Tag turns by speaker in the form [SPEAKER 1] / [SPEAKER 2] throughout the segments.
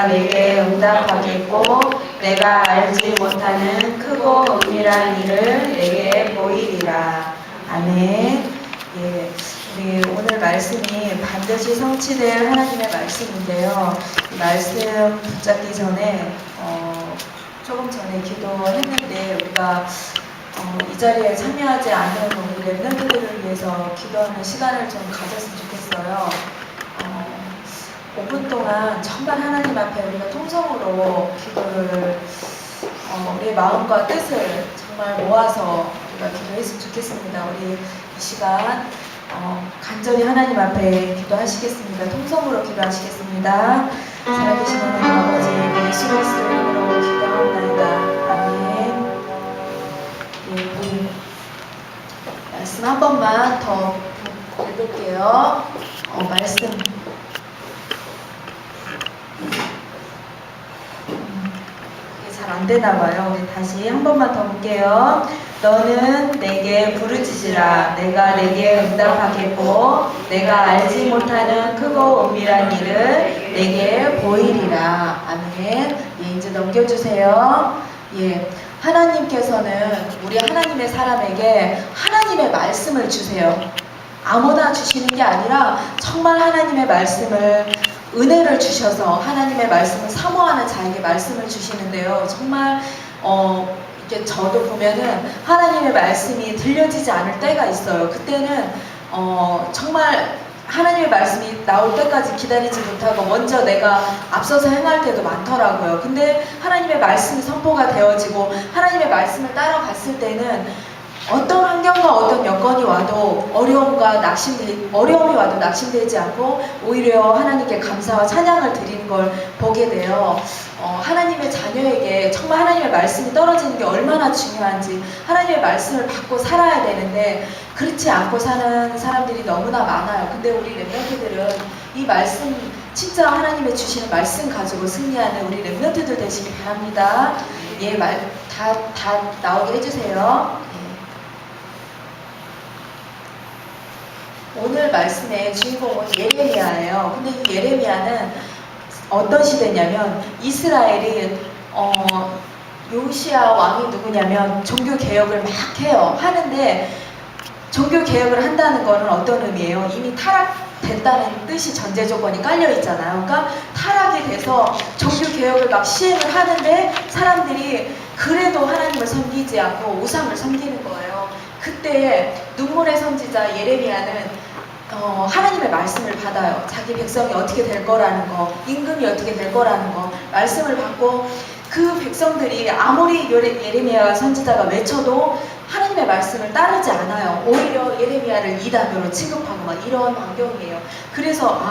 [SPEAKER 1] 내게 응답하겠고 내가 알지 못하는 크고 은밀한 일을 내게 보이리라. 아멘. 예, 우리 오늘 말씀이 반드시 성취될 하나님의 말씀인데요. 이 말씀 붙잡기 전에 조금 전에 기도했는데 우리가 이 자리에 참여하지 않은 우리 랩런트들을 위해서 기도하는 시간을 좀 가졌으면 좋겠어요. 5분 동안 정말 하나님 앞에 우리가 통성으로 기도를 우리의 마음과 뜻을 정말 모아서 우리가 기도했으면 좋겠습니다. 우리 이 시간 간절히 하나님 앞에 기도하시겠습니다. 통성으로 기도하시겠습니다. 살아계신 하나님 아버지, 예수 그리스도의 이름으로 기도하옵나이다. 아멘. 예, 우리 말씀 한 번만 더 읽을게요. 말씀 잘 안 되나 봐요. 우리 다시 한 번만 더 볼게요. 너는 내게 부르짖으라. 내가 내게 응답하겠고 내가 알지 못하는 크고 은밀한 일을 내게 보이리라. 아멘. 예, 이제 넘겨주세요. 예, 하나님께서는 우리 하나님의 사람에게 하나님의 말씀을 주세요. 아무나 주시는 게 아니라 정말 하나님의 말씀을 은혜를 주셔서 하나님의 말씀을 사모하는 자에게 말씀을 주시는데요. 정말 이렇게 저도 보면은 하나님의 말씀이 들려지지 않을 때가 있어요. 그때는 정말 하나님의 말씀이 나올 때까지 기다리지 못하고 먼저 내가 앞서서 행할 때도 많더라고요. 근데 하나님의 말씀이 선포가 되어지고 하나님의 말씀을 따라갔을 때는 어떤 환경과 어떤 여건이 와도 어려움이 와도 낙심되지 않고 오히려 하나님께 감사와 찬양을 드리는 걸 보게 돼요. 하나님의 자녀에게 정말 하나님의 말씀이 떨어지는 게 얼마나 중요한지, 하나님의 말씀을 받고 살아야 되는데 그렇지 않고 사는 사람들이 너무나 많아요. 근데 우리 랩런트들은 이 말씀, 진짜 하나님의 주시는 말씀 가지고 승리하는 우리 랩런트들 되시기 바랍니다. 예, 다 나오게 해주세요. 오늘 말씀의 주인공은 예레미야예요. 근데 이 예레미야는 어떤 시대냐면 이스라엘이 요시야 왕이 누구냐면 종교개혁을 막 해요. 하는데 종교개혁을 한다는 거는 어떤 의미예요? 이미 타락됐다는 뜻이 전제 조건이 깔려 있잖아요. 그러니까 타락이 돼서 종교개혁을 막 시행을 하는데 사람들이 그래도 하나님을 섬기지 않고 우상을 섬기는 거예요. 그때 눈물의 선지자 예레미야는 하나님의 말씀을 받아요. 자기 백성이 어떻게 될 거라는 거, 임금이 어떻게 될 거라는 거 말씀을 받고 그 백성들이 아무리 예레미야 선지자가 외쳐도 하나님의 말씀을 따르지 않아요. 오히려 예레미야를 이단으로 취급하고 막 이런 환경이에요. 그래서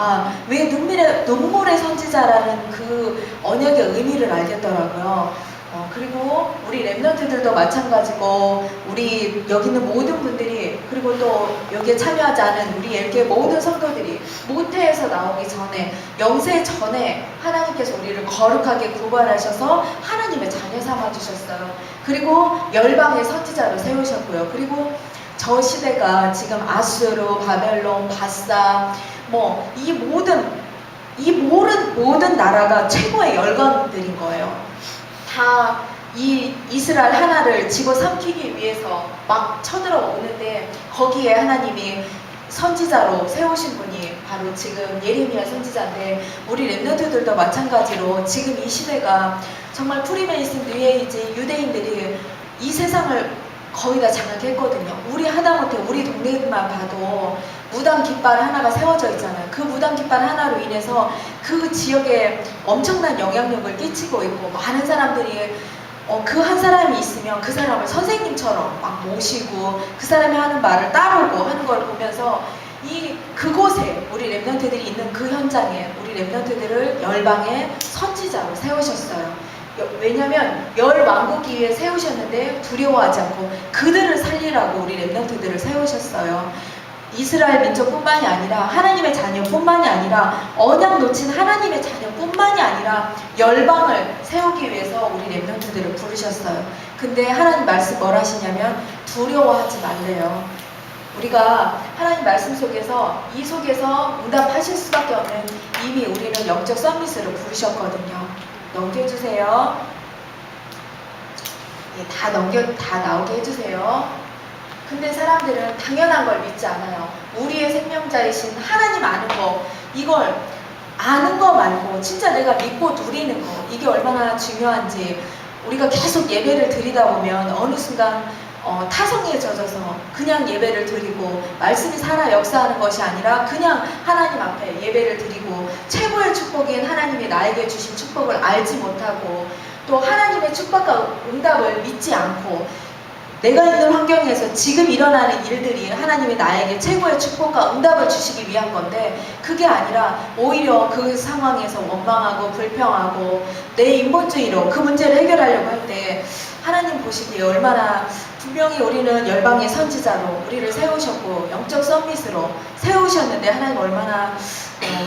[SPEAKER 1] 왜 눈물의 선지자라는 그 언약의 의미를 알겠더라고요. 그리고 우리 랩런트들도 마찬가지고 우리 여기 있는 모든 분들이, 그리고 또 여기에 참여하지 않은 우리 LG 모든 성도들이 모태에서 나오기 전에, 영세 전에 하나님께서 우리를 거룩하게 구별하셔서 하나님의 자녀 삼아주셨어요. 그리고 열방의 선지자로 세우셨고요. 그리고 저 시대가 지금 아수르, 바벨론, 바사 이 모든 나라가 최고의 열강들인 거예요. 다 이 이스라엘 하나를 집어삼키기 위해서 막 쳐들어오는데 거기에 하나님이 선지자로 세우신 분이 바로 지금 예레미야 선지자인데, 우리 랩런트들도 마찬가지로 지금 이 시대가 정말 프리메이슨, 뉴에이지, 유대인들이 이 세상을 거의 다 장악했거든요. 우리 하다못해 우리 동네만 봐도 무당 깃발 하나가 세워져 있잖아요. 그 무당 깃발 하나로 인해서 그 지역에 엄청난 영향력을 끼치고 있고, 많은 사람들이 그 한 사람이 있으면 그 사람을 선생님처럼 막 모시고 그 사람이 하는 말을 따르고 하는 걸 보면서 그곳에 우리 랩런트들이 있는 그 현장에 우리 랩런트들을 열방의 선지자로 세우셨어요. 왜냐면 열 왕국이 위에 세우셨는데 두려워하지 않고 그들을 살리라고 우리 랩런트들을 세우셨어요. 이스라엘 민족뿐만이 아니라 하나님의 자녀뿐만이 아니라 언약 놓친 하나님의 자녀뿐만이 아니라 열방을 세우기 위해서 우리 랩런트들을 부르셨어요. 근데 하나님 말씀 뭘 하시냐면 두려워하지 말래요. 우리가 하나님 말씀 속에서 이 속에서 응답하실 수밖에 없는 이미 우리는 영적 서밋으로 부르셨거든요. 넘겨주세요. 예, 다 나오게 해주세요. 근데 사람들은 당연한 걸 믿지 않아요. 우리의 생명자이신 하나님 아는 거, 이걸 아는 거 말고 진짜 내가 믿고 누리는 거, 이게 얼마나 중요한지 우리가 계속 예배를 드리다 보면 어느 순간 타성에 젖어서 그냥 예배를 드리고 말씀이 살아 역사하는 것이 아니라 그냥 하나님 앞에 예배를 드리고 최고의 축복인 하나님이 나에게 주신 축복을 알지 못하고 또 하나님의 축복과 응답을 믿지 않고 내가 있는 환경에서 지금 일어나는 일들이 하나님이 나에게 최고의 축복과 응답을 주시기 위한 건데 그게 아니라 오히려 그 상황에서 원망하고 불평하고 내 인본주의로 그 문제를 해결하려고 할 때 하나님 보시기에 얼마나 분명히 우리는 열방의 선지자로 우리를 세우셨고 영적 서밋으로 세우셨는데 하나님 얼마나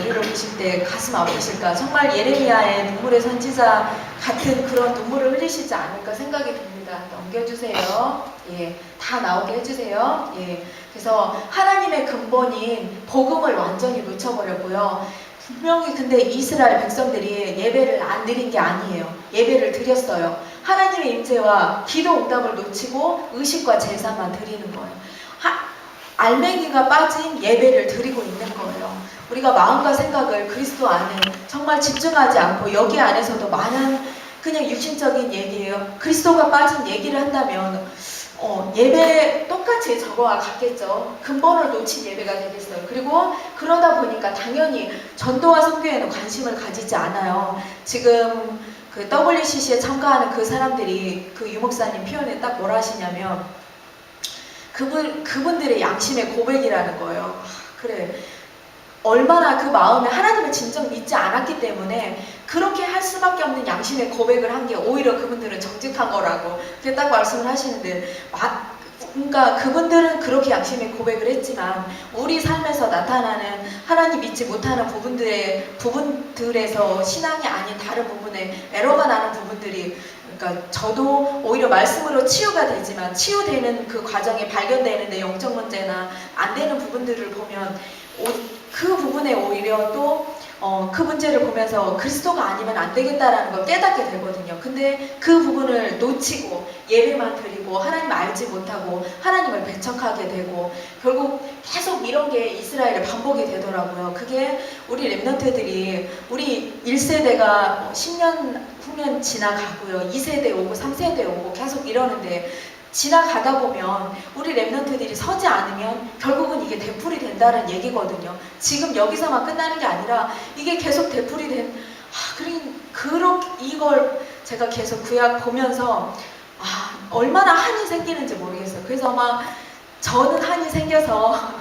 [SPEAKER 1] 우리를 보실 때 가슴 아프실까. 정말 예레미야의 눈물의 선지자 같은 그런 눈물을 흘리시지 않을까 생각이 듭니다. 넘겨주세요. 예, 다 나오게 해주세요. 예, 그래서 하나님의 근본인 복음을 완전히 놓쳐버렸고요. 분명히 근데 이스라엘 백성들이 예배를 안 드린 게 아니에요. 예배를 드렸어요. 하나님의 임재와 기도 응답을 놓치고 의식과 제사만 드리는 거예요. 알맹이가 빠진 예배를 드리고 있는 거예요. 우리가 마음과 생각을 그리스도 안에 정말 집중하지 않고 여기 안에서도 많은 그냥 육신적인 얘기예요. 그리스도가 빠진 얘기를 한다면 예배 똑같이 저거와 같겠죠. 근본을 놓친 예배가 되겠어요. 그리고 그러다 보니까 당연히 전도와 선교에는 관심을 가지지 않아요. 지금 그 WCC에 참가하는 그 사람들이 그 유목사님 표현에 딱 뭐라 하시냐면 그분들의 양심의 고백이라는 거예요. 그래. 얼마나 그 마음에 하나님을 진정 믿지 않았기 때문에 그렇게 할 수밖에 없는 양심의 고백을 한 게 오히려 그분들은 정직한 거라고 그렇게 딱 말씀을 하시는데 그러니까 그분들은 그렇게 양심의 고백을 했지만 우리 삶에서 나타나는 하나님 믿지 못하는 부분들에서 신앙이 아닌 다른 부분에 에러가 나는 부분들이 그러니까 저도 오히려 말씀으로 치유가 되지만 치유되는 그 과정에 발견되는 내 영적 문제나 안 되는 부분들을 보면 그 부분에 오히려 또 그 문제를 보면서 그리스도가 아니면 안 되겠다라는 걸 깨닫게 되거든요. 근데 그 부분을 놓치고 예배만 드리고 하나님 알지 못하고 하나님을 배척하게 되고 결국 계속 이런 게 이스라엘에 반복이 되더라고요. 그게 우리 랩런트들이 우리 1세대가 10년 후면 지나가고요. 2세대 오고 3세대 오고 계속 이러는데 지나가다 보면 우리 랩런트들이 서지 않으면 결국은 이게 되풀이 된다는 얘기거든요. 지금 여기서만 끝나는 게 아니라 이게 계속 되풀이 된 그렇게 이걸 제가 계속 구약 보면서 얼마나 한이 생기는지 모르겠어요. 그래서 막 저는 한이 생겨서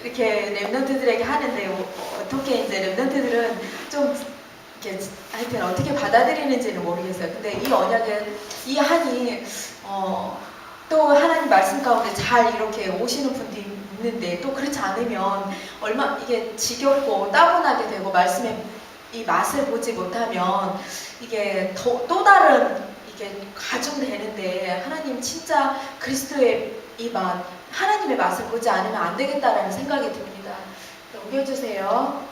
[SPEAKER 1] 이렇게 랩런트들에게 하는데 어떻게 이제 랩런트들은 좀 하여튼 어떻게 받아들이는지는 모르겠어요. 근데 이 언약은 이 한이 또 하나님 말씀 가운데 잘 이렇게 오시는 분들이 있는데 또 그렇지 않으면 얼마 이게 지겹고 따분하게 되고 말씀의 이 맛을 보지 못하면 이게 또 다른 이게 가중되는데 하나님 진짜 그리스도의 이 맛 하나님의 맛을 보지 않으면 안 되겠다라는 생각이 듭니다. 넘겨주세요.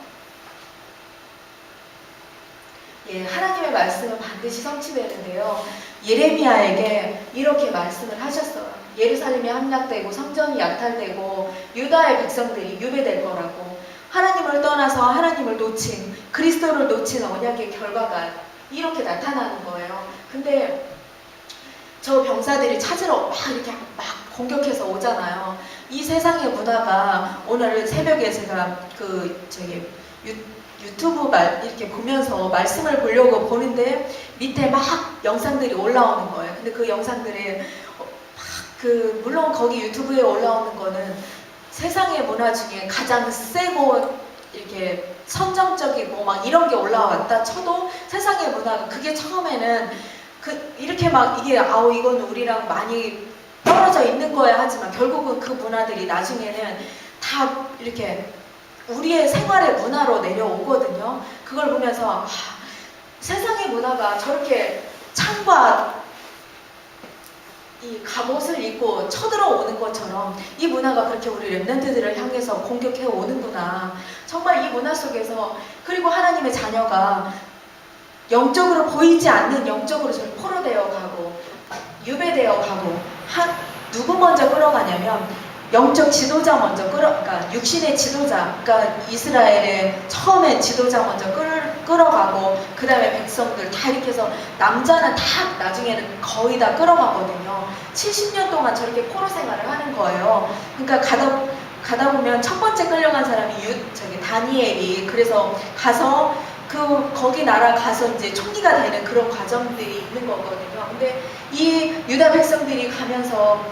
[SPEAKER 1] 예, 하나님의 말씀은 반드시 성취되는데요. 예레미야에게 이렇게 말씀을 하셨어요. 예루살렘이 함락되고 성전이 약탈되고 유다의 백성들이 유배될 거라고. 하나님을 떠나서 하나님을 놓친 그리스도를 놓친 언약의 결과가 이렇게 나타나는 거예요. 근데 저 병사들이 찾으러 막 이렇게 막 공격해서 오잖아요. 이 세상의 문화가 오늘 새벽에 제가 유튜브 이렇게 보면서 말씀을 보려고 보는데 밑에 막 영상들이 올라오는 거예요. 근데 그 영상들에 물론 거기 유튜브에 올라오는 거는 세상의 문화 중에 가장 세고 이렇게 선정적이고 막 이런 게 올라왔다 쳐도 세상의 문화가 그게 처음에는 이렇게 막 이건 우리랑 많이 떨어져 있는 거야 하지만 결국은 그 문화들이 나중에는 다 이렇게 우리의 생활의 문화로 내려오거든요. 그걸 보면서 세상의 문화가 저렇게 창과 이 갑옷을 입고 쳐들어오는 것처럼 이 문화가 그렇게 우리 렘넌트들을 향해서 공격해 오는구나. 정말 이 문화 속에서, 그리고 하나님의 자녀가 영적으로 보이지 않는 영적으로 좀 포로되어 가고 유배되어 가고, 누구 먼저 끌어가냐면 영적 지도자 먼저 그러니까 육신의 지도자, 그러니까 이스라엘의 처음에 지도자 먼저 끌어가고, 그 다음에 백성들 다 이렇게 해서 남자는 다 나중에는 거의 다 끌어가거든요. 70년 동안 저렇게 포로 생활을 하는 거예요. 그러니까 가다 보면 첫 번째 끌려간 사람이 다니엘이, 그래서 가서 거기 나라 가서 이제 총리가 되는 그런 과정들이 있는 거거든요. 근데 이 유다 백성들이 가면서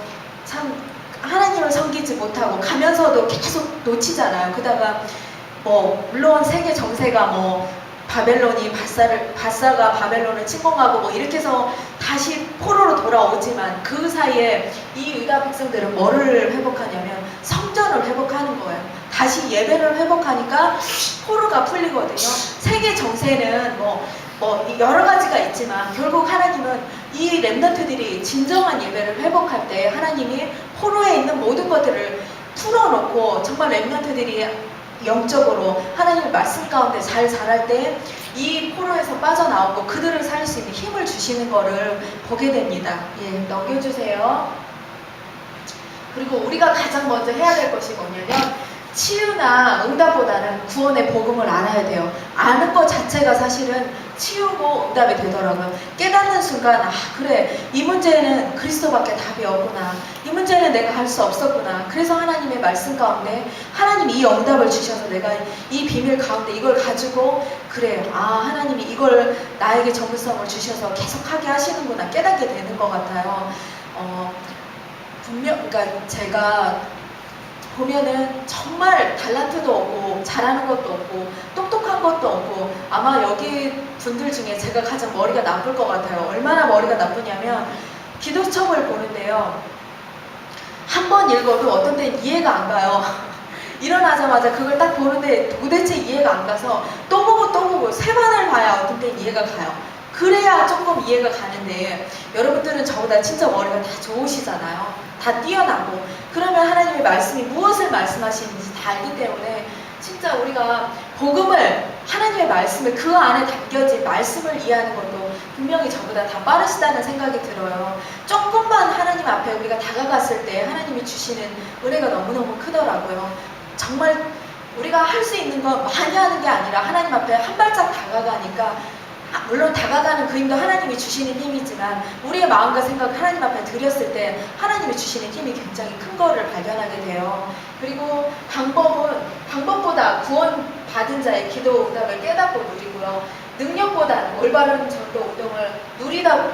[SPEAKER 1] 참 하나님을 섬기지 못하고 가면서도 계속 놓치잖아요. 그다가 물론 세계 정세가 바벨론이 바사가 바벨론을 침공하고 이렇게 해서 다시 포로로 돌아오지만, 그 사이에 이 유다 백성들은 뭐를 회복하냐면 성전을 회복하는 거예요. 다시 예배를 회복하니까 포로가 풀리거든요. 세계 정세는 여러 가지가 있지만 결국 하나님은 이 렘넌트들이 진정한 예배를 회복할 때 하나님이 포로에 있는 모든 것들을 풀어놓고, 정말 렘넌트들이 영적으로 하나님의 말씀 가운데 잘 자랄 때 이 포로에서 빠져나오고 그들을 살릴 수 있는 힘을 주시는 것을 보게 됩니다. 예, 넘겨주세요. 그리고 우리가 가장 먼저 해야 될 것이 뭐냐면, 치유나 응답보다는 구원의 복음을 알아야 돼요. 아는 것 자체가 사실은 치유고 응답이 되더라고요. 깨닫는 순간, 그래, 이 문제는 그리스도밖에 답이 없구나, 이 문제는 내가 할 수 없었구나. 그래서 하나님의 말씀 가운데 하나님이 이 응답을 주셔서 내가 이 비밀 가운데 이걸 가지고, 그래, 하나님이 이걸 나에게 전문성을 주셔서 계속하게 하시는구나 깨닫게 되는 것 같아요. 그러니까 제가 보면은 정말 달란트도 없고 잘하는 것도 없고 똑똑한 것도 없고, 아마 여기 분들 중에 제가 가장 머리가 나쁠 것 같아요. 얼마나 머리가 나쁘냐면, 기도첩을 보는데요, 한 번 읽어도 어떤 때는 이해가 안 가요. 일어나자마자 그걸 딱 보는데 도대체 이해가 안 가서 또 보고 세 번을 봐야 어떤 때는 이해가 가요. 그래야 조금 이해가 가는데, 여러분들은 저보다 진짜 머리가 다 좋으시잖아요. 다 뛰어나고, 그러면 하나님의 말씀이 무엇을 말씀하시는지 다 알기 때문에 진짜 우리가 복음을, 하나님의 말씀을, 그 안에 담겨진 말씀을 이해하는 것도 분명히 저보다 다 빠르시다는 생각이 들어요. 조금만 하나님 앞에 우리가 다가갔을 때 하나님이 주시는 은혜가 너무너무 크더라고요. 정말 우리가 할 수 있는 건 많이 하는 게 아니라 하나님 앞에 한 발짝 다가가니까, 물론 다가가는 그 힘도 하나님이 주시는 힘이지만 우리의 마음과 생각을 하나님 앞에 드렸을 때 하나님이 주시는 힘이 굉장히 큰 거를 발견하게 돼요. 그리고 방법보다 구원받은 자의 기도 응답을 깨닫고 누리고요, 능력보다 올바른 전도 운동을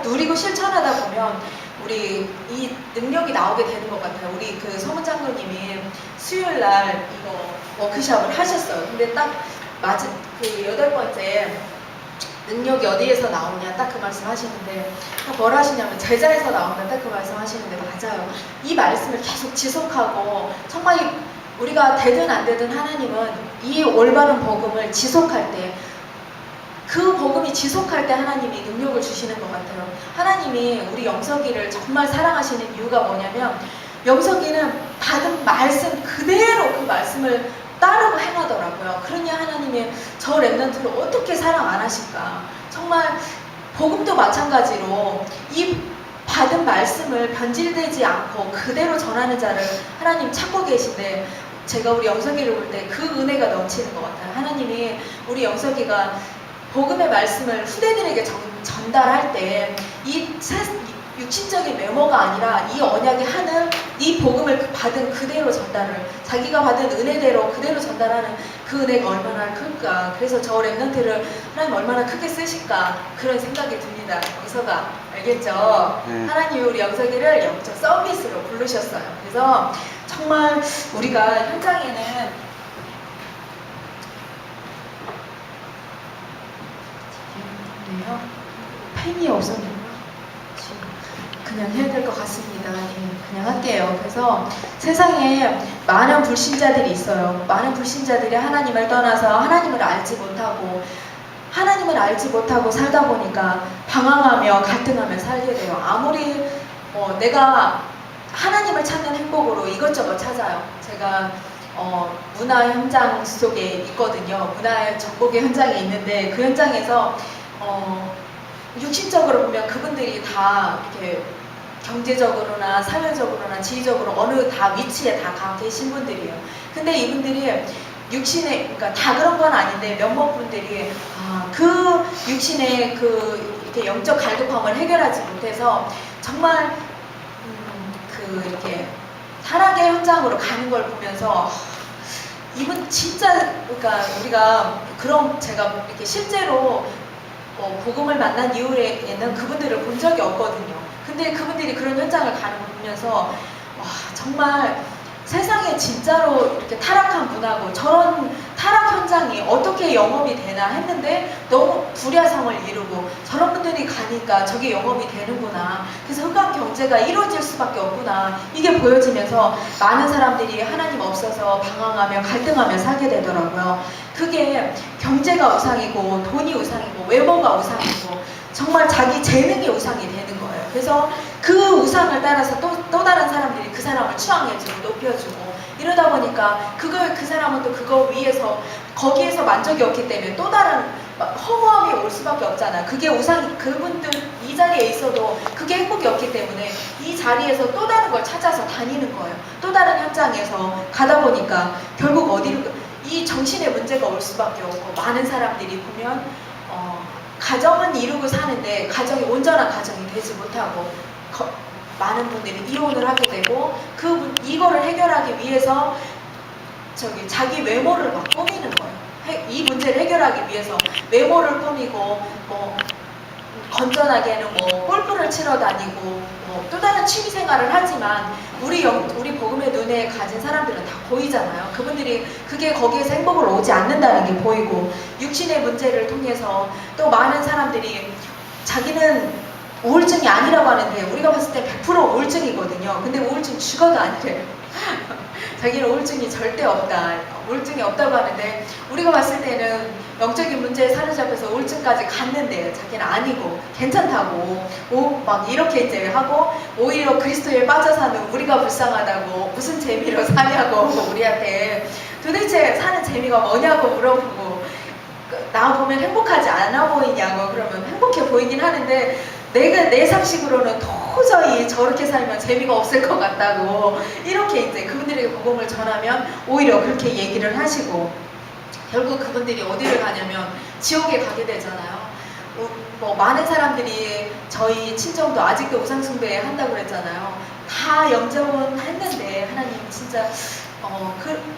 [SPEAKER 1] 누리고 실천하다 보면 우리 이 능력이 나오게 되는 것 같아요. 우리 그 서문 장로님이 수요일날 이거 워크숍을 하셨어요. 근데 딱 맞은 그 8번째 능력이 어디에서 나오냐 딱 그 말씀 하시는데, 뭘 하시냐면 제자에서 나온다 딱 그 말씀 하시는데, 맞아요. 이 말씀을 계속 지속하고, 정말 우리가 되든 안 되든 하나님은 이 올바른 복음을 지속할 때, 그 복음이 지속할 때 하나님이 능력을 주시는 것 같아요. 하나님이 우리 영석이를 정말 사랑하시는 이유가 뭐냐면, 영석이는 받은 말씀 그대로 그 말씀을 따르고 행하더라고요. 그러니 하나님이 저 렘넌트를 어떻게 사랑 안 하실까. 정말 복음도 마찬가지로 이 받은 말씀을 변질되지 않고 그대로 전하는 자를 하나님 찾고 계신데, 제가 우리 영석이를 볼 때 그 은혜가 넘치는 것 같아요. 하나님이 우리 영석이가 복음의 말씀을 후대들에게 전달할 때 이 육신적인 메모가 아니라 이 언약의 하늘, 이 복음을 받은 그대로 전달을, 자기가 받은 은혜대로 그대로 전달하는 그 은혜가 얼마나 클까. 그래서 저 렘넌트를 하나님 얼마나 크게 쓰실까, 그런 생각이 듭니다. 영석아, 알겠죠? 하나님이 우리 영석이를 영적 서비스로 부르셨어요. 그래서 정말 우리가 현장에는 펜이 없었는데 그냥 해야 될 것 같습니다. 그냥 할게요. 그래서 세상에 많은 불신자들이 있어요. 많은 불신자들이 하나님을 떠나서 하나님을 알지 못하고 살다 보니까 방황하며 갈등하며 살게 돼요. 아무리 내가 하나님을 찾는 행복으로 이것저것 찾아요. 제가 문화 현장 속에 있거든요. 문화 전복의 현장에 있는데 그 현장에서 육신적으로 보면 그분들이 다 이렇게 경제적으로나 사회적으로나 지위적으로 어느 다 위치에 다 계신 분들이에요. 근데 이분들이 육신에, 그러니까 다 그런 건 아닌데 몇몇 분들이 그 육신의 그 이렇게 영적 갈급함을 해결하지 못해서 정말 이렇게 타락의 현장으로 가는 걸 보면서 이분 진짜, 그러니까 우리가 그런, 제가 이렇게 실제로 복음을 만난 이후에는 그분들을 본 적이 없거든요. 근데 그분들이 그런 현장을 가는 걸 보면서 와, 정말 세상에 진짜로 이렇게 타락한 분하고 저런 타락 현장이 어떻게 영업이 되나 했는데 너무 불야성을 이루고 저런 분들이 가니까 저게 영업이 되는구나. 그래서 흑암 경제가 이루어질 수밖에 없구나. 이게 보여지면서 많은 사람들이 하나님 없어서 방황하며 갈등하며 살게 되더라고요. 그게 경제가 우상이고 돈이 우상이고 외모가 우상이고 정말 자기 재능이 우상이 되는 거예요. 그래서 그 우상을 따라서 또 다른 사람들이 그 사람을 추앙해주고 높여주고 이러다 보니까 그 사람은 또 그거 위에서 거기에서 만족이 없기 때문에 또 다른 허무함이 올 수밖에 없잖아. 그게 우상이, 그분들 이 자리에 있어도 그게 행복이 없기 때문에 이 자리에서 또 다른 걸 찾아서 다니는 거예요. 또 다른 현장에서 가다 보니까 결국 어디로, 이 정신의 문제가 올 수밖에 없고 많은 사람들이 보면 가정은 이루고 사는데 가정이 온전한 가정이 되지 못하고 많은 분들이 이혼을 하게 되고 이거를 해결하기 위해서 자기 외모를 막 꾸미는 거예요. 이 문제를 해결하기 위해서 외모를 꾸미고 건전하게는 골프를 치러 다니고 또 다른 취미 생활을 하지만 우리 복음의 눈에 가진 사람들은 다 보이잖아요. 그분들이 거기에서 행복을 오지 않는다는 게 보이고 육신의 문제를 통해서 또 많은 사람들이 자기는 우울증이 아니라고 하는데 우리가 봤을 때 100% 우울증이거든요. 근데 우울증 죽어도 아니래요. 자기는 우울증이 절대 없다. 우울증이 없다고 하는데 우리가 봤을 때는 영적인 문제에 사로잡혀서 우울증까지 갔는데 자기는 아니고 괜찮다고 막 이렇게 이제 하고 오히려 그리스도에 빠져 사는 우리가 불쌍하다고 무슨 재미로 사냐고 우리한테 도대체 사는 재미가 뭐냐고 물어보고 나 보면 행복하지 않아 보이냐고 그러면 행복해 보이긴 하는데 내 상식으로는 도저히 저렇게 살면 재미가 없을 것 같다고 이렇게 이제 그분들에게 복음을 전하면 오히려 그렇게 얘기를 하시고 결국 그분들이 어디를 가냐면 지옥에 가게 되잖아요. 많은 사람들이 저희 친정도 아직도 우상숭배 한다고 그랬잖아요. 다 영접은 했는데 하나님 진짜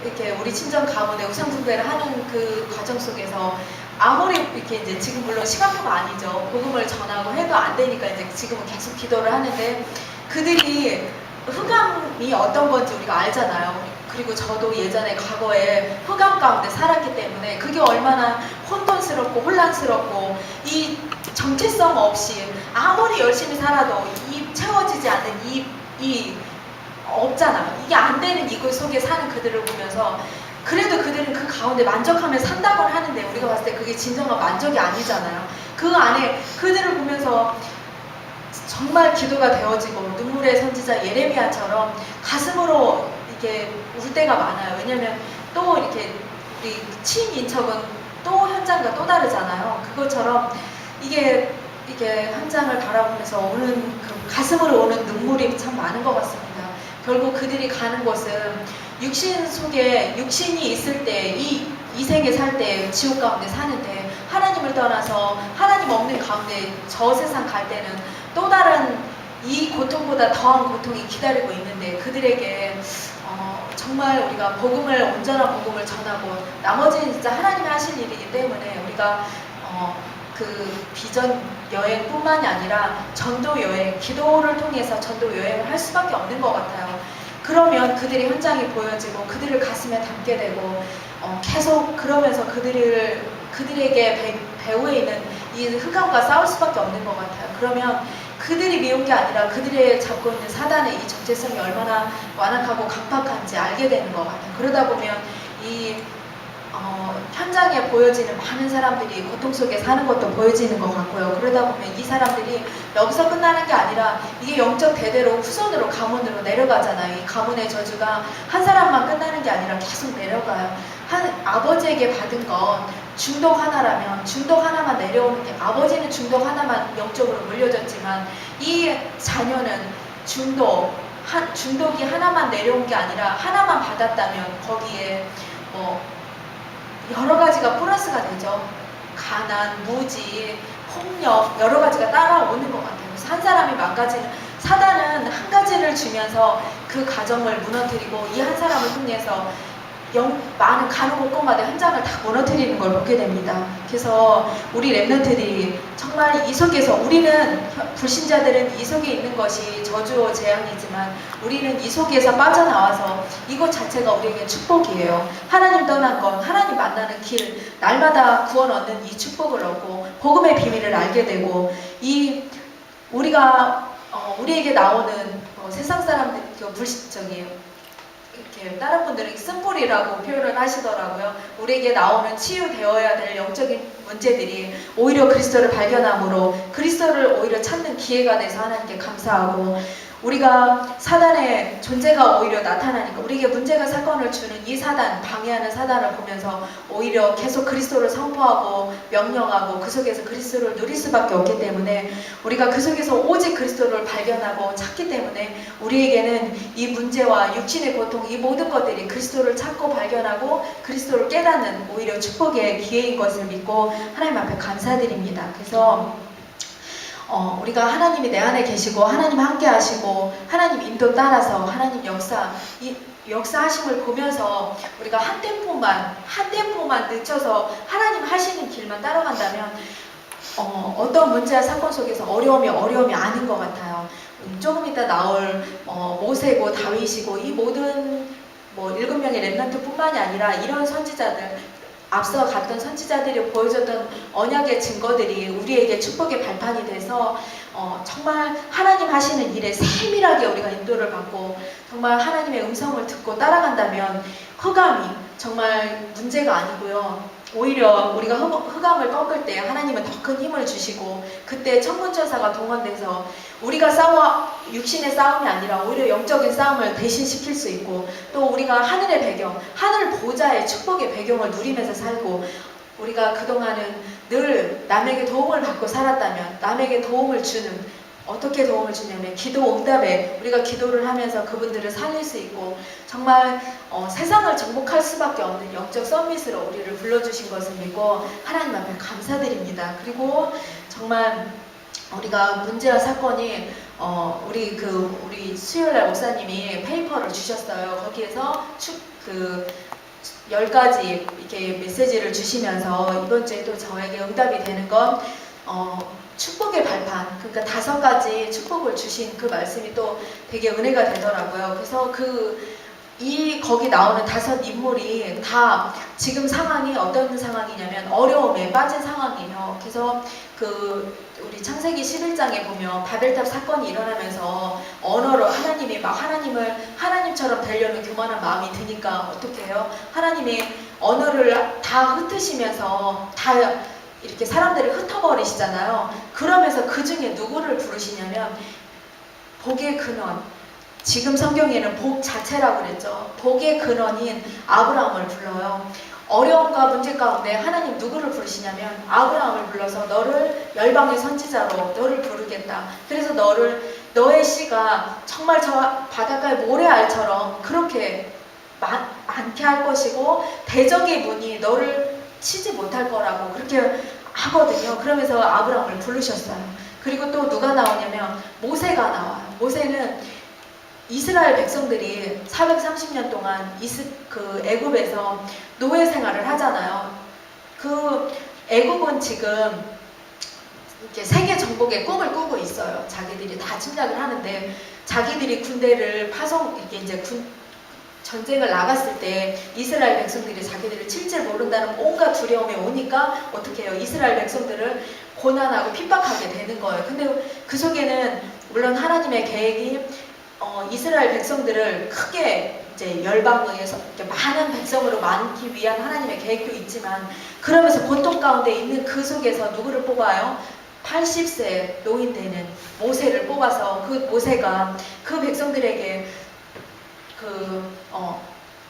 [SPEAKER 1] 이렇게 우리 친정 가문에 우상숭배를 하는 그 과정 속에서 아무리 이렇게 이제 지금 물론 시간표가 아니죠. 복음을 전하고 해도 안 되니까 이제 지금은 계속 기도를 하는데 그들이 흑암이 어떤 건지 우리가 알잖아요. 그리고 저도 예전에 과거에 흑암 가운데 살았기 때문에 그게 얼마나 혼돈스럽고 혼란스럽고 이 정체성 없이 아무리 열심히 살아도 채워지지 않는 이 없잖아. 이게 안 되는 이곳 속에 사는 그들을 보면서 그래도 그들은 그 가운데 만족하며 산다고 하는데 우리가 봤을 때 그게 진정한 만족이 아니잖아요. 그 안에 그들을 보면서 정말 기도가 되어지고 눈물의 선지자 예레미야처럼 가슴으로 이렇게 울 때가 많아요. 왜냐면 또 이렇게 우리 친인척은 또 현장과 또 다르잖아요. 그것처럼 이게 현장을 바라보면서 오는 가슴으로 오는 눈물이 참 많은 것 같습니다. 결국 그들이 가는 곳은 육신 속에 육신이 있을 때 이 세계 살 때 지옥 가운데 사는데 하나님을 떠나서 하나님 없는 가운데 저 세상 갈 때는 또 다른 이 고통보다 더한 고통이 기다리고 있는데 그들에게 정말 우리가 온전한 복음을 전하고 나머지는 진짜 하나님이 하신 일이기 때문에 우리가 그 비전 여행뿐만이 아니라 전도 여행, 기도를 통해서 전도 여행을 할 수밖에 없는 것 같아요. 그러면 그들의 현장이 보여지고 그들을 가슴에 담게 되고 계속 그러면서 그들에게 배후에 있는 이 흑암과 싸울 수밖에 없는 것 같아요. 그러면 그들이 미운 게 아니라 그들의 잡고 있는 사단의 이 정체성이 얼마나 완악하고 강팍한지 알게 되는 것 같아요. 그러다 보면 이 현장에 보여지는 많은 사람들이 고통 속에 사는 것도 보여지는 것 같고요. 그러다 보면 이 사람들이 여기서 끝나는 게 아니라 이게 영적 대대로 후손으로 가문으로 내려가잖아요. 이 가문의 저주가 한 사람만 끝나는 게 아니라 계속 내려가요. 아버지에게 받은 건 중독 하나라면 중독 하나만 내려오는 게, 아버지는 중독 하나만 영적으로 물려졌지만 이 자녀는 중독이 하나만 내려온 게 아니라 하나만 받았다면 거기에 여러 가지가 플러스가 되죠. 가난, 무지, 폭력, 여러 가지가 따라오는 것 같아요. 그래서 한 사람이 망가지는, 사단은 한 가지를 주면서 그 가정을 무너뜨리고 이 한 사람을 통해서 많은 가는 곳곳마다 현장을 다 무너뜨리는 걸 보게 됩니다. 그래서 우리 랩런트들이 정말 이 속에서, 우리는 불신자들은 이 속에 있는 것이 저주와 재앙이지만 우리는 이 속에서 빠져나와서 이것 자체가 우리에게 축복이에요. 하나님 떠난 건, 하나님 만나는 길, 날마다 구원 얻는 이 축복을 얻고 복음의 비밀을 알게 되고, 우리에게 나오는 세상 사람들, 이렇게 다른 분들은 쓴뿌리라고 표현을 하시더라고요. 우리에게 나오는 치유되어야 될 영적인 문제들이 오히려 그리스도를 발견함으로 그리스도를 오히려 찾는 기회가 돼서 하나님께 감사하고, 우리가 사단의 존재가 오히려 나타나니까 우리에게 문제가 사건을 주는 이 사단, 방해하는 사단을 보면서 오히려 계속 그리스도를 선포하고 명령하고 그 속에서 그리스도를 누릴 수밖에 없기 때문에, 우리가 그 속에서 오직 그리스도를 발견하고 찾기 때문에 우리에게는 이 문제와 육신의 고통, 이 모든 것들이 그리스도를 찾고 발견하고 그리스도를 깨닫는 오히려 축복의 기회인 것을 믿고 하나님 앞에 감사드립니다. 그래서 우리가 하나님이 내 안에 계시고 하나님 함께 하시고 하나님 인도 따라서 하나님 역사하심을 보면서 우리가 한 템포만 늦춰서 하나님 하시는 길만 따라간다면 어떤 문제와 사건 속에서 어려움이 아닌 것 같아요. 조금 이따 나올 모세고 다윗이고 이 모든 7명의 렘넌트 뿐만이 아니라 이런 선지자들, 앞서 갔던 선지자들이 보여줬던 언약의 증거들이 우리에게 축복의 발판이 돼서 정말 하나님 하시는 일에 세밀하게 우리가 인도를 받고 정말 하나님의 음성을 듣고 따라간다면 흑암이 정말 문제가 아니고요. 오히려 우리가 흑암을 꺾을 때 하나님은 더 큰 힘을 주시고, 그때 천군천사가 동원돼서 우리가 육신의 싸움이 아니라 오히려 영적인 싸움을 대신시킬 수 있고, 또 우리가 하늘의 배경, 하늘 보좌의 축복의 배경을 누리면서 살고, 우리가 그동안은 늘 남에게 도움을 받고 살았다면 남에게 도움을 주는, 어떻게 도움을 주냐면 기도 응답에 우리가 기도를 하면서 그분들을 살릴 수 있고, 정말 세상을 정복할 수밖에 없는 영적 서밋으로 우리를 불러주신 것을 믿고 하나님 앞에 감사드립니다. 그리고 정말 우리가 문제와 사건이 우리 수요일날 목사님이 페이퍼를 주셨어요. 거기에서 10가지 이렇게 메시지를 주시면서 이번 주에도 저에게 응답이 되는 건 축복의 발판, 그러니까 5가지 축복을 주신 그 말씀이 또 되게 은혜가 되더라고요. 그래서 거기 나오는 5 인물이 다 지금 상황이 어떤 상황이냐면 어려움에 빠진 상황이에요. 그래서 우리 창세기 11장에 보면 바벨탑 사건이 일어나면서 언어로 하나님이 막 하나님처럼 되려는 교만한 마음이 드니까 어떻게 해요? 하나님이 언어를 다 흩으시면서 다 이렇게 사람들을 흩어버리시잖아요. 그러면서 그 중에 누구를 부르시냐면 복의 근원, 지금 성경에는 복 자체라고 그랬죠. 복의 근원인 아브라함을 불러요. 어려움과 문제 가운데 하나님 누구를 부르시냐면 아브라함을 불러서 너를 열방의 선지자로 너를 부르겠다. 그래서 너의 씨가 정말 저 바닷가의 모래알처럼 그렇게 많게 할 것이고 대적의 문이 너를 치지 못할 거라고 그렇게 하거든요. 그러면서 아브라함을 부르셨어요. 그리고 또 누가 나오냐면 모세가 나와요. 모세는 이스라엘 백성들이 430년 동안 애굽에서 노예 생활을 하잖아요. 애굽은 지금 이렇게 세계 정복의 꿈을 꾸고 있어요. 자기들이 다 침략을 하는데, 자기들이 군대를 이렇게 이제 전쟁을 나갔을 때 이스라엘 백성들이 자기들을 칠 줄 모른다는 온갖 두려움이 오니까 어떻게 해요? 이스라엘 백성들을 고난하고 핍박하게 되는 거예요. 근데 그 속에는 물론 하나님의 계획이 이스라엘 백성들을 크게 이제 열방에서 이렇게 많은 백성으로 많기 위한 하나님의 계획도 있지만 그러면서 고통 가운데 있는 그 속에서 누구를 뽑아요? 80세 노인 되는 모세를 뽑아서 그 모세가 그 백성들에게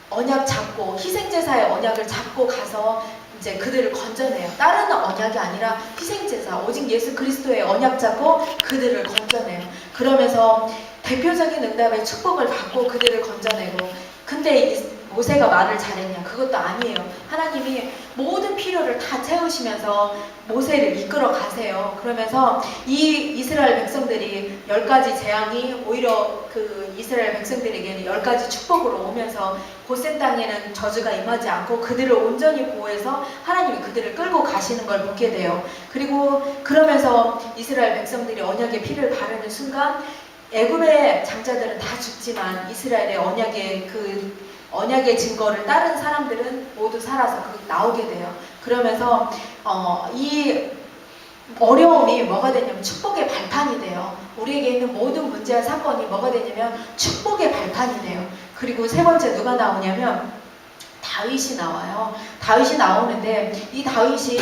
[SPEAKER 1] 언약 잡고 희생제사의 언약을 잡고 가서 이제 그들을 건져내요. 다른 언약이 아니라 희생제사, 오직 예수 그리스도의 언약 잡고 그들을 건져내요. 그러면서 대표적인 응답의 축복을 받고 그들을 건져내고, 근데 이 모세가 말을 잘했냐? 그것도 아니에요. 하나님이 모든 필요를 다 채우시면서 모세를 이끌어 가세요. 그러면서 이 이스라엘 백성들이 10가지 재앙이 오히려 그 이스라엘 백성들에게는 10가지 축복으로 오면서 고센 땅에는 저주가 임하지 않고 그들을 온전히 보호해서 하나님이 그들을 끌고 가시는 걸 보게 돼요. 그리고 그러면서 이스라엘 백성들이 언약의 피를 바르는 순간 애굽의 장자들은 다 죽지만 이스라엘의 언약의 증거를 따른 사람들은 모두 살아서 나오게 돼요. 그러면서 이 어려움이 뭐가 되냐면 축복의 발판이 돼요. 우리에게 있는 모든 문제와 사건이 뭐가 되냐면 축복의 발판이 돼요. 그리고 세 번째 누가 나오냐면 다윗이 나와요. 다윗이 나오는데 이 다윗이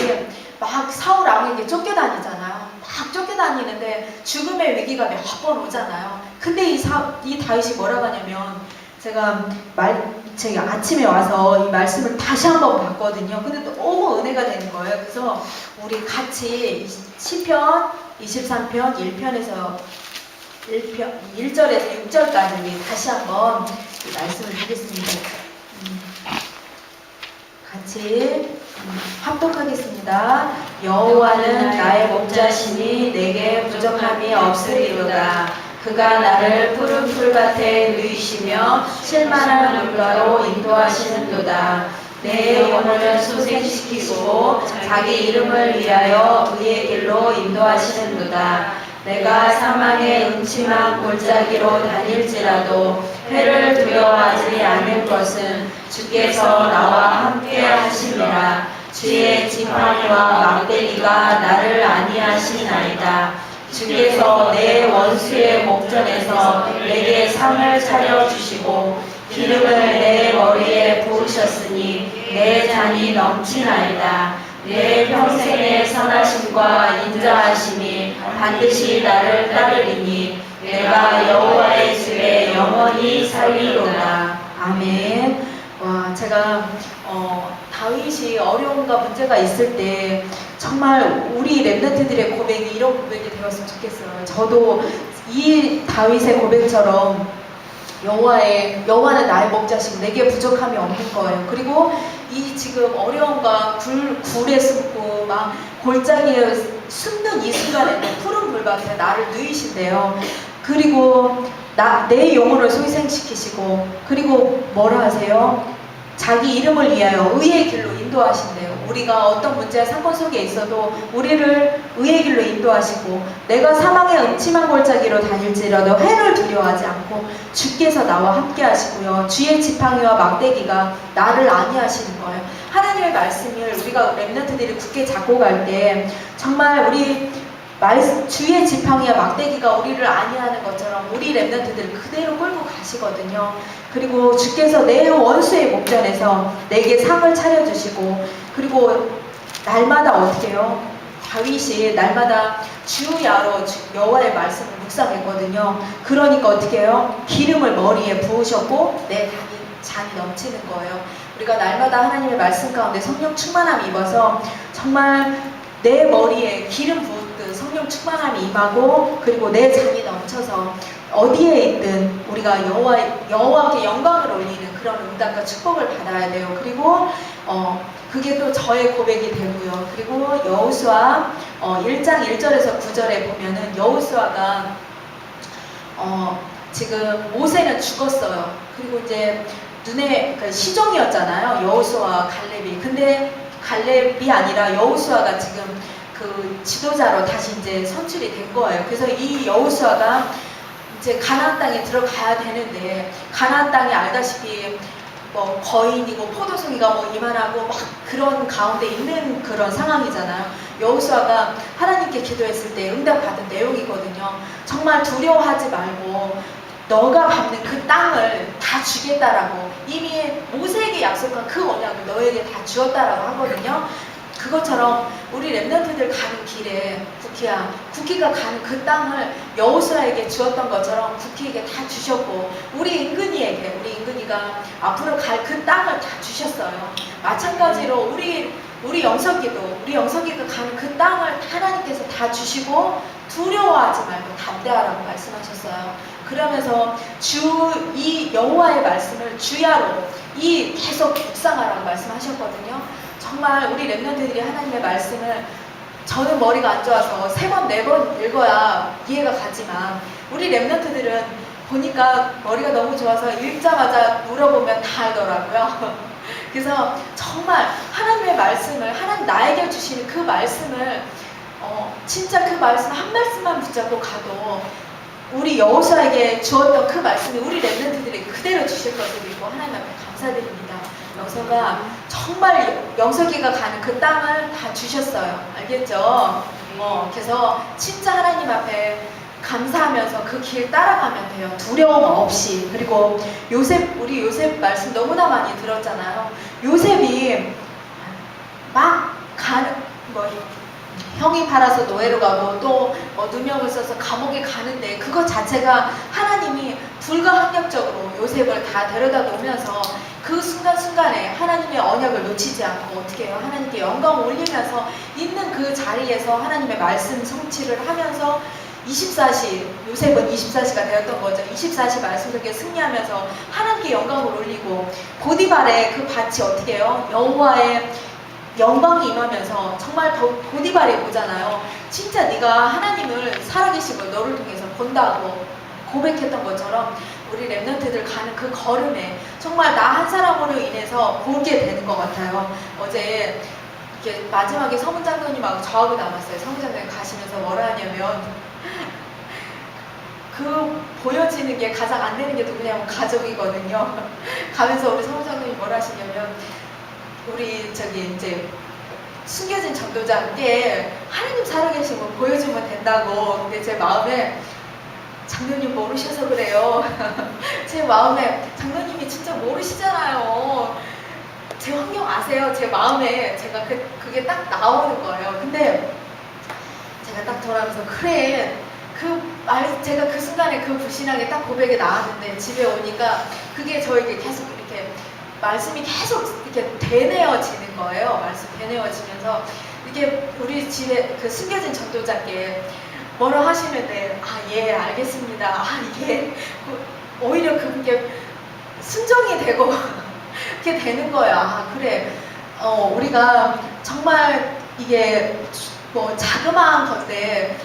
[SPEAKER 1] 막 사울 왕에게 쫓겨다니잖아요. 막 쫓겨다니는데 죽음의 위기가 몇 번 오잖아요. 근데 이 다윗이 뭐라고 하냐면 제가 아침에 와서 이 말씀을 다시 한번 봤거든요. 근데 너무 은혜가 되는 거예요. 그래서 우리 같이 시편 23편 1편에서 1절에서 6절까지 우리 다시 한번 이 말씀을 하겠습니다. 같이 합독하겠습니다. 여호와는 나의 목자시니 내게 부족함이 없으리로다. 그가 나를 푸른 풀밭에 누이시며 쉴만한 물가로 인도하시는도다. 내 영혼을 소생시키시고 자기 이름을 위하여 의의 길로 인도하시는도다. 내가 사망의 음침한 골짜기로 다닐지라도 해를 두려워하지 않을 것은 주께서 나와 함께 하심이라. 주의 지팡이와 막대기가 나를 안위하시나이다. 주께서 내 원수의 목전에서 내게 상을 차려주시고 기름을 내 머리에 부으셨으니 내 잔이 넘치나이다. 내 평생의 선하심과 인자하심이 반드시 나를 따르리니 내가 여호와의 집에 영원히 살리로다. 아멘. 와, 제가 다윗이 어려움과 문제가 있을 때 정말 우리 랩런트들의 고백이 이런 고백이 되었으면 좋겠어요. 저도 이 다윗의 고백처럼 여호와는 나의 목자시고 내게 부족함이 없는 거예요. 그리고 이 지금 어려움과 굴에 숨고 막 골짜기에 숨는 이 순간에 푸른 불밭에 나를 누이신대요. 그리고 내 영혼을 소생시키시고 그리고 뭐라 하세요? 자기 이름을 위하여 의의 길로 인도하신대요. 우리가 어떤 문제와 사건 속에 있어도 우리를 의의 길로 인도하시고 내가 사망의 음침한 골짜기로 다닐지라도 해를 두려워하지 않고 주께서 나와 함께 하시고요. 주의 지팡이와 막대기가 나를 안위하시는 거예요. 하나님의 말씀을 우리가 랩런트들이 굳게 잡고 갈 때 정말 주의 지팡이와 막대기가 우리를 안위하는 것처럼 우리 랩런트들을 그대로 끌고 가시거든요. 그리고 주께서 내 원수의 목전에서 내게 상을 차려주시고 그리고 날마다 어떻게 해요? 다윗이 날마다 주야로 여호와의 말씀을 묵상했거든요. 그러니까 어떻게 해요? 기름을 머리에 부으셨고 내 잔이 넘치는 거예요. 우리가 날마다 하나님의 말씀 가운데 성령 충만함이 입어서 정말 내 머리에 기름 부었듯 성령 충만함이 임하고 그리고 내 잔이 넘쳐서 어디에 있든 우리가 여호와께 영광을 올리는 그런 응답과 축복을 받아야 돼요. 그리고 그게 또 저의 고백이 되고요. 그리고 여호수아 1장 1절에서 9절에 보면은 여호수아가 지금 모세는 죽었어요. 그리고 이제 시종이었잖아요. 여호수아와 갈렙이. 근데 갈렙이 아니라 여호수아가 지금 그 지도자로 다시 이제 선출이 된 거예요. 그래서 이 여호수아가 이제 가나안 땅에 들어가야 되는데 가나안 땅이 알다시피 뭐 거인이고 포도송이가 뭐 이만하고 막 그런 가운데 있는 그런 상황이잖아요. 여호수아가 하나님께 기도했을 때 응답받은 내용이거든요. 정말 두려워하지 말고 너가 밟는 그 땅을 다 주겠다라고 이미 모세에게 약속한 그 언약을 너에게 다 주었다라고 하거든요. 그것처럼 우리 렘넌트들 가는 길에 쿠키가 가는 그 땅을 여호수아에게 주었던 것처럼 쿠키에게 다 주셨고 우리 인근이가 앞으로 갈 그 땅을 다 주셨어요. 마찬가지로 우리 영석이가 가는 그 땅을 하나님께서 다 주시고 두려워하지 말고 담대하라고 말씀하셨어요. 그러면서 이 여호와의 말씀을 주야로 계속 묵상하라고 말씀하셨거든요. 정말 우리 렘넌트들이 하나님의 말씀을 저는 머리가 안 좋아서 3번, 4번 읽어야 이해가 가지만 우리 렘넌트들은 보니까 머리가 너무 좋아서 읽자마자 물어보면 다 알더라고요. 그래서 정말 하나님의 말씀을 하나님 나에게 주시는 그 말씀을 진짜 그 말씀 한 말씀만 붙잡고 가도 우리 여호수아에게 주었던 그 말씀이 우리 렘넌트들에게 그대로 주실 것을 믿고 하나님 앞에 감사드립니다. 영석이가 가는 그 땅을 다 주셨어요. 알겠죠? 그래서 진짜 하나님 앞에 감사하면서 그 길 따라가면 돼요. 두려움 없이. 그리고 우리 요셉 말씀 너무나 많이 들었잖아요. 요셉이 형이 팔아서 노예로 가고 또 누명을 써서 감옥에 가는데 그것 자체가 하나님이 불가항력적으로 요셉을 다 데려다 놓으면서 그 순간순간에 하나님의 언약을 놓치지 않고 어떻게 해요? 하나님께 영광을 올리면서 있는 그 자리에서 하나님의 말씀 성취를 하면서 요셉은 24시가 되었던 거죠. 24시 말씀 속에 승리하면서 하나님께 영광을 올리고 보디발의 그 밭이 어떻게 해요? 여호와의 영광이 임하면서 정말 보디발이 보잖아요. 진짜 네가 하나님을 살아계신 걸 너를 통해서 본다고 고백했던 것처럼 우리 렘넌트들 가는 그 걸음에 정말 나 한 사람으로 인해서 보게 되는 것 같아요. 어제 이렇게 마지막에 서문장로님하고 저하고 남았어요. 서문장로님 가시면서 뭐라 하냐면 보여지는 게 가장 안 되는 게 누구냐면 가족이거든요. 가면서 우리 서문장로님이 뭐라 하시냐면 우리 이제 숨겨진 전도자께 하나님 살아계신 거 보여주면 된다고. 근데 제 마음에 장로님 모르셔서 그래요. 제 마음에 장로님이 진짜 모르시잖아요. 제 환경 아세요? 제 마음에 제가 그게 딱 나오는 거예요. 근데 제가 딱 돌아가면서 그래 제가 그 순간에 그 불신하게 딱 고백이 나왔는데 집에 오니까 그게 저에게 계속 이렇게 말씀이 계속 이렇게 되뇌어지는 거예요. 말씀 되뇌어지면서 이게 우리 집에 그 숨겨진 전도자께 뭐라 하시는데 예 알겠습니다. 예 오히려 그게 순종이 되고 그렇게 되는 거야. 그래 우리가 정말 이게 자그마한 건데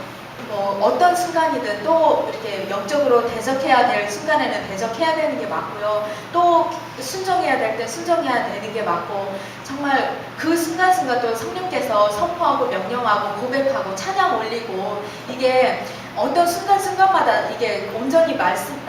[SPEAKER 1] 어떤 순간이든 또 이렇게 영적으로 대적해야 될 순간에는 대적해야 되는 게 맞고요. 또 순종해야 될 때 순종해야 되는 게 맞고 정말 그 순간순간 또 성령께서 선포하고 명령하고 고백하고 찬양 올리고 이게 어떤 순간순간마다 이게 온전히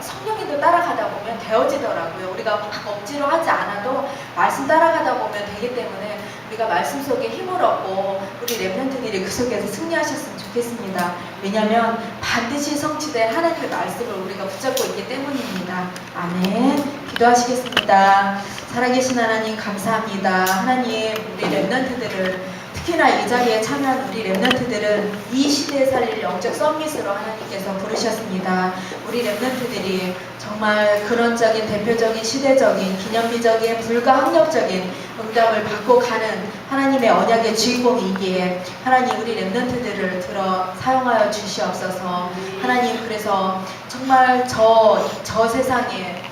[SPEAKER 1] 성령님도 따라가다 보면 되어지더라고요. 우리가 막 억지로 하지 않아도 말씀 따라가다 보면 되기 때문에 우리가 말씀 속에 힘을 얻고 우리 렘넌트들이 그 속에서 승리하셨으면 좋겠습니다. 왜냐하면 반드시 성취될 하나님의 말씀을 우리가 붙잡고 있기 때문입니다. 아멘. 기도하시겠습니다. 살아계신 하나님 감사합니다. 하나님 우리 렘넌트들을 특히나 이 자리에 참여한 우리 렘넌트들은 이 시대에 살릴 영적 썸밋으로 하나님께서 부르셨습니다. 우리 렘넌트들이 정말 근원적인 대표적인 시대적인 기념비적인 불가항력적인 응답을 받고 가는 하나님의 언약의 주인공이기에 하나님 우리 렘넌트들을 들어 사용하여 주시옵소서. 하나님 그래서 정말 저 세상에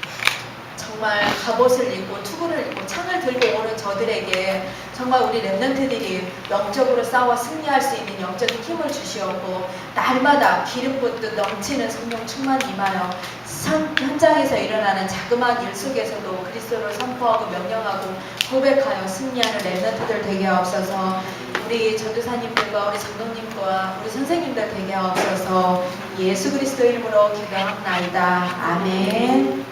[SPEAKER 1] 정말 갑옷을 입고 투구를 입고 창을 들고 오는 저들에게 정말 우리 렘넌트들이 영적으로 싸워 승리할 수 있는 영적인 힘을 주시옵고 날마다 기름 붓듯 넘치는 성령 충만 임하여 현장에서 일어나는 자그마한 일 속에서도 그리스도를 선포하고 명령하고 고백하여 승리하는 렘넌트들 되게 하옵소서. 우리 전도사님들과 우리 장로님과 우리 선생님들 되게 하옵소서. 예수 그리스도 이름으로 기도합나이다. 아멘.